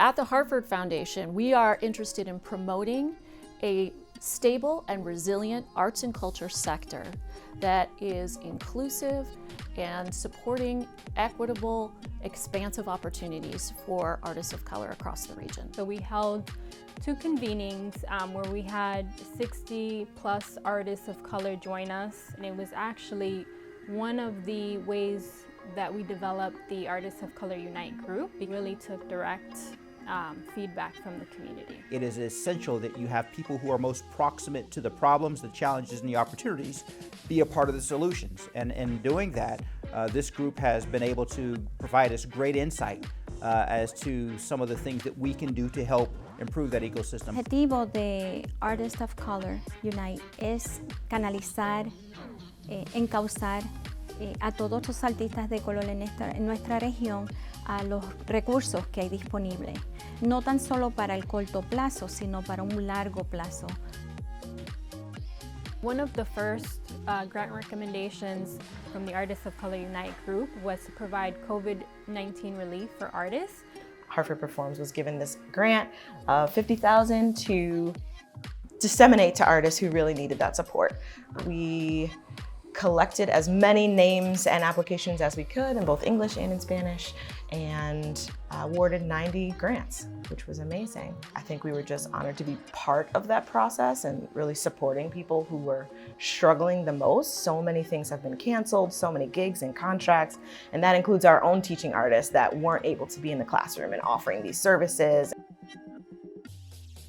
at the Hartford Foundation, we are interested in promoting a stable and resilient arts and culture sector that is inclusive and supporting equitable, expansive opportunities for artists of color across the region. So we held 2 convenings where we had 60 plus artists of color join us, and it was actually one of the ways that we developed the Artists of Color Unite group. We really took direct feedback from the community. It is essential that you have people who are most proximate to the problems, the challenges, and the opportunities be a part of the solutions. And in doing that, this group has been able to provide us great insight as to some of the things that we can do to help improve that ecosystem. El objetivo de Artists of Color Unite es canalizar, encauzar a todos los artistas de color en nuestra región a los recursos que hay disponibles, no tan solo para el corto plazo, sino para un largo plazo. One of the first grant recommendations from the Artists of Color Unite group was to provide COVID-19 relief for artists. Hartford Performs was given this grant of $50,000 to disseminate to artists who really needed that support. We collected as many names and applications as we could in both English and in Spanish, and awarded 90 grants, which was amazing. I think we were just honored to be part of that process and really supporting people who were struggling the most. So many things have been canceled, so many gigs and contracts, and that includes our own teaching artists that weren't able to be in the classroom and offering these services.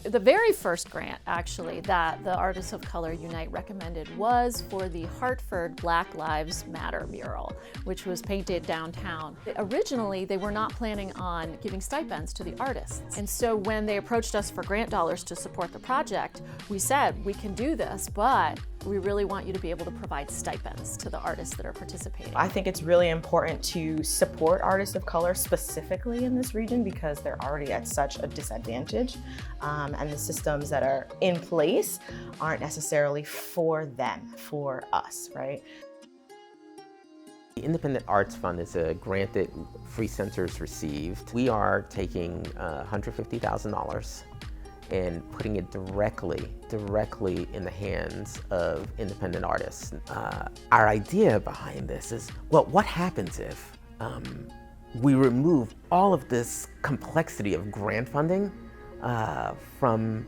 The very first grant, actually, that the Artists of Color Unite recommended was for the Hartford Black Lives Matter mural, which was painted downtown. Originally, they were not planning on giving stipends to the artists. And so when they approached us for grant dollars to support the project, we said, we can do this, but we really want you to be able to provide stipends to the artists that are participating. I think it's really important to support artists of color specifically in this region because they're already at such a disadvantage, and the systems that are in place aren't necessarily for them, for us, right? The Independent Arts Fund is a grant that Free Centers received. We are taking $150,000 and putting it directly in the hands of independent artists. Our idea behind this is, well, what happens if we remove all of this complexity of grant funding from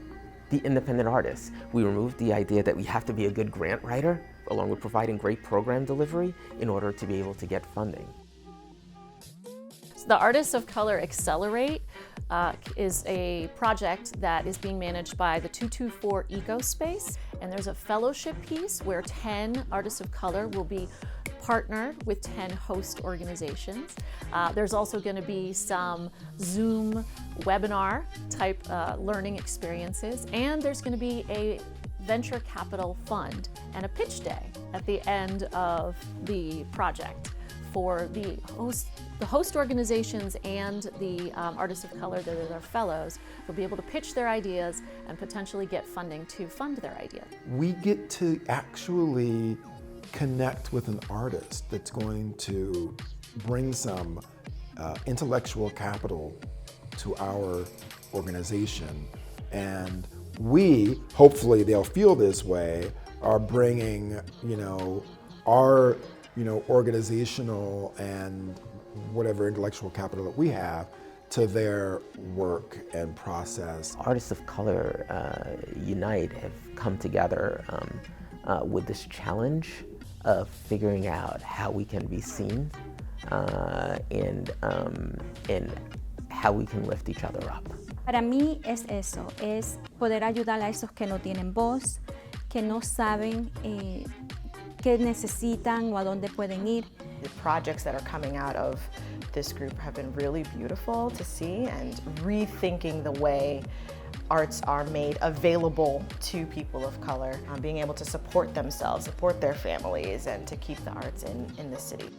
the independent artists? We remove the idea that we have to be a good grant writer, along with providing great program delivery in order to be able to get funding. The Artists of ColorAccelerate is a project that is being managed by the 224 Eco Space, and there's a fellowship piece where 10 artists of color will be partnered with 10 host organizations. There's also going to be some Zoom webinar type learning experiences, and there's going to be a venture capital fund and a pitch day at the end of the project for the host organizations and the artists of color that are their fellows. They'll be able to pitch their ideas and potentially get funding to fund their idea. We get to actually connect with an artist that's going to bring some intellectual capital to our organization, and we, hopefully they'll feel this way, are bringing, our organizational and whatever intellectual capital that we have to their work and process. Artists of Color Unite have come together with this challenge of figuring out how we can be seen and how we can lift each other up. Para mí es eso, es poder ayudar a esos que no tienen voz, que no saben qué necesitan o a dónde pueden ir. The projects that are coming out of this group have been really beautiful to see, and rethinking the way arts are made available to people of color, being able to support themselves, support their families, and to keep the arts in the city.